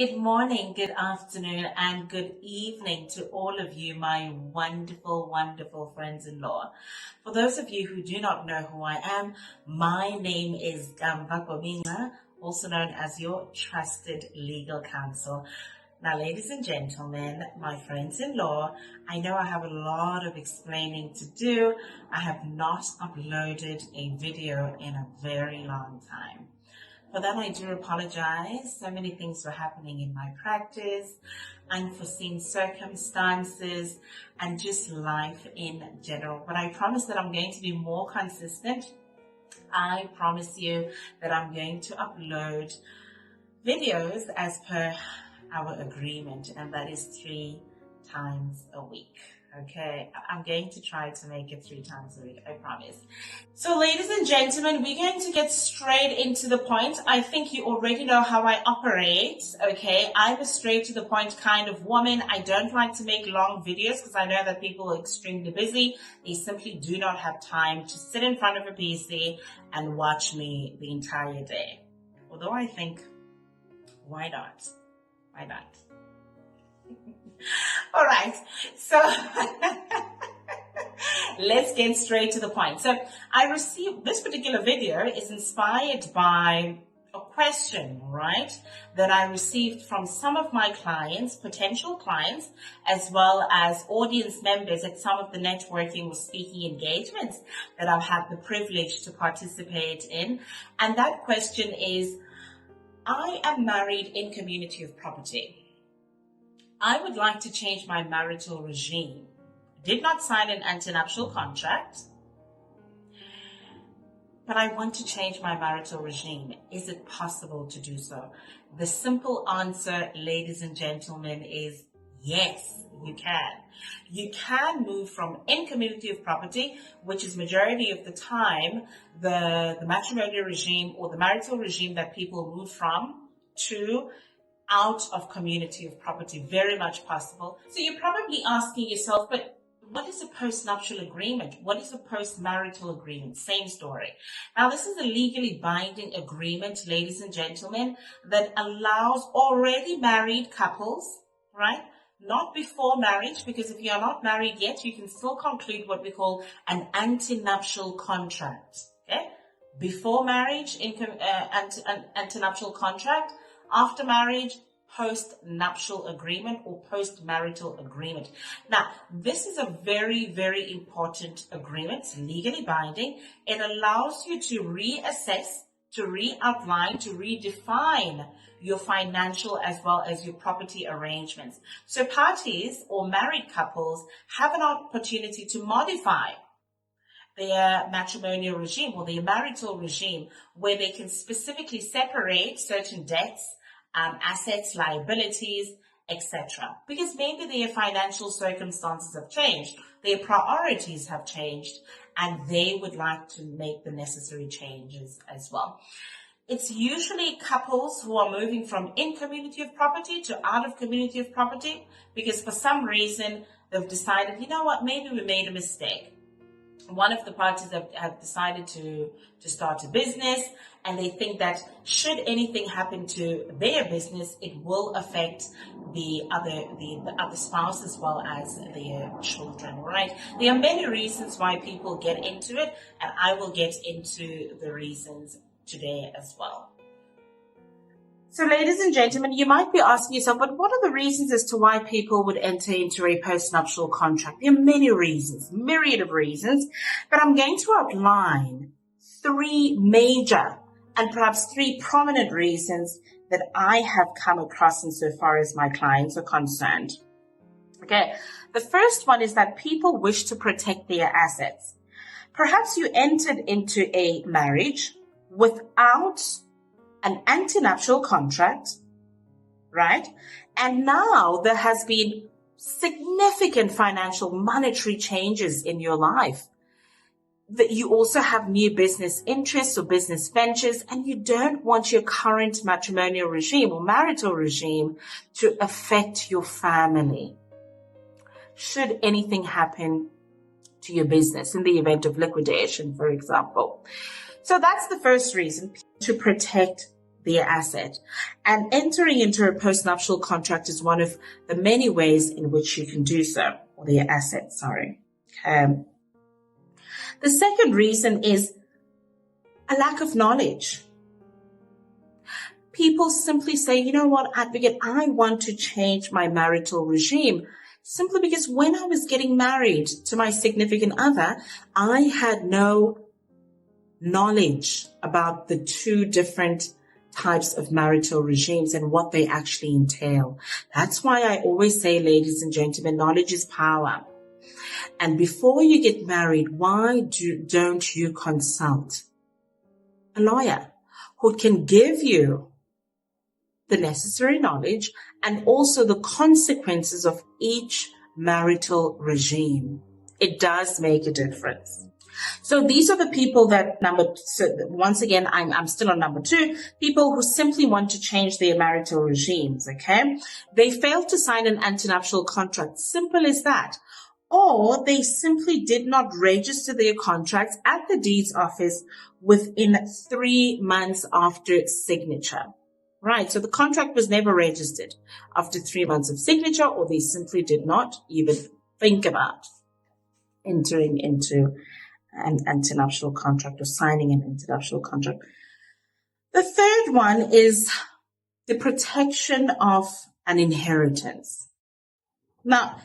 Good morning, good afternoon, and good evening to all of you, my wonderful, wonderful friends-in-law. For those of you who do not know who I am, my name is Gamba, also known as your trusted legal counsel. Now, ladies and gentlemen, my friends-in-law, I know I have a lot of explaining to do. I have not uploaded a video in a very long time. For that, I do apologize. So many things were happening in my practice, unforeseen circumstances, and just life in general. But I promise that I'm going to be more consistent. I promise you that I'm going to upload videos as per our agreement, and that is 3 times a week. Okay, I'm going to try to make it 3 times a week, I promise. So ladies and gentlemen, we're going to get straight into the point. I think you already know how I operate, okay? I'm a straight to the point kind of woman. I don't like to make long videos because I know that people are extremely busy. They simply do not have time to sit in front of a PC and watch me the entire day. Although I think, why not? Why not? All right, so let's get straight to the point. So I received this particular video is inspired by a question, right, that I received from some of my clients, potential clients, as well as audience members at some of the networking or speaking engagements that I've had the privilege to participate in. And that question is, I am married in community of property. I would like to change my marital regime. Did not sign an antenuptial contract, but I want to change my marital regime. Is it possible to do so? The simple answer, ladies and gentlemen, is yes, you can. You can move from in community of property, which is majority of the time the matrimonial regime or the marital regime that people move from, to out of community of property. Very much possible. So you're probably asking yourself, but what is a postnuptial agreement? What is a postmarital agreement? Same story. Now, this is a legally binding agreement, ladies and gentlemen, that allows already married couples, right? Not before marriage, because if you are not married yet, you can still conclude what we call an antenuptial contract. Okay? Before marriage, antenuptial contract. After marriage, post-nuptial agreement or post-marital agreement. Now, this is a very, very important agreement. It's legally binding. It allows you to reassess, to re-outline, to redefine your financial as well as your property arrangements. So parties or married couples have an opportunity to modify their matrimonial regime or their marital regime, where they can specifically separate certain debts, assets, liabilities, etc. Because maybe their financial circumstances have changed, their priorities have changed, and they would like to make the necessary changes as well. It's usually couples who are moving from in community of property to out of community of property because for some reason they've decided, you know what, maybe we made a mistake. One of the parties have decided to start a business, and they think that should anything happen to their business, it will affect the other spouse as well as their children, right? There are many reasons why people get into it, and I will get into the reasons today as well. So ladies and gentlemen, you might be asking yourself, but what are the reasons as to why people would enter into a postnuptial contract? There are many reasons, myriad of reasons, but I'm going to outline 3 major and perhaps 3 prominent reasons that I have come across insofar as my clients are concerned. Okay, the first one is that people wish to protect their assets. Perhaps you entered into a marriage without an antenuptial contract, right? And now there has been significant financial monetary changes in your life. That you also have new business interests or business ventures, and you don't want your current matrimonial regime or marital regime to affect your family. Should anything happen to your business in the event of liquidation, for example. So that's the first reason, to protect their asset. And entering into a postnuptial contract is one of the many ways in which you can do so, or their asset, sorry. The second reason is a lack of knowledge. People simply say, you know what, advocate, I want to change my marital regime simply because when I was getting married to my significant other, I had no knowledge about the two different types of marital regimes and what they actually entail. That's why I always say, ladies and gentlemen, knowledge is power. And before you get married, why don't you consult a lawyer who can give you the necessary knowledge and also the consequences of each marital regime? It does make a difference. So these are the people that once again, I'm still on number 2, people who simply want to change their marital regimes, okay? They failed to sign an antenuptial contract, simple as that. Or they simply did not register their contracts at the deeds office within 3 months after signature. Right, so the contract was never registered after 3 months of signature, or they simply did not even think about entering into an antenuptial contract or signing an antenuptial contract. The third one is the protection of an inheritance. Now,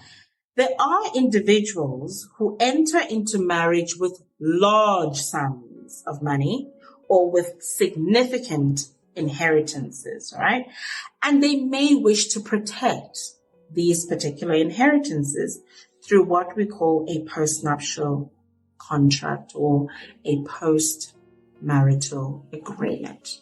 there are individuals who enter into marriage with large sums of money or with significant inheritances, right? And they may wish to protect these particular inheritances through what we call a postnuptial contract or a post-marital agreement.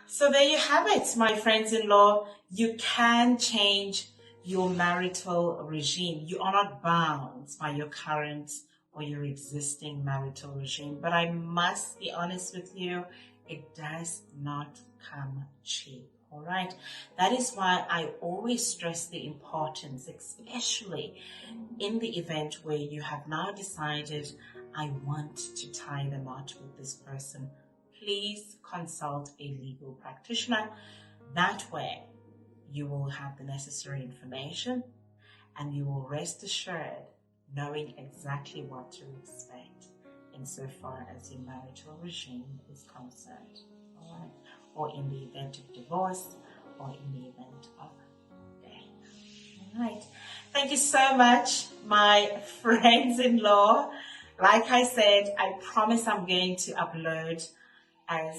So there you have it, my friends-in-law. You can change your marital regime. You are not bound by your current or your existing marital regime. But I must be honest with you, it does not come cheap. All right. That is why I always stress the importance, especially in the event where you have now decided, I want to tie the knot with this person. Please consult a legal practitioner. That way, you will have the necessary information and you will rest assured knowing exactly what to expect insofar as your marital regime is concerned. All right. Or in the event of divorce, or in the event of death. All right. Thank you so much, my friends-in-law. Like I said, I promise I'm going to upload as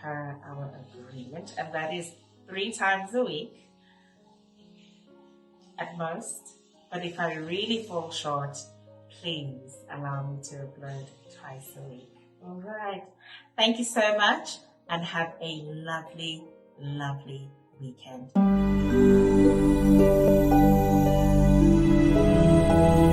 per our agreement, and that is 3 times a week at most. But if I really fall short, please allow me to upload twice a week. All right. Thank you so much, and have a lovely, lovely weekend.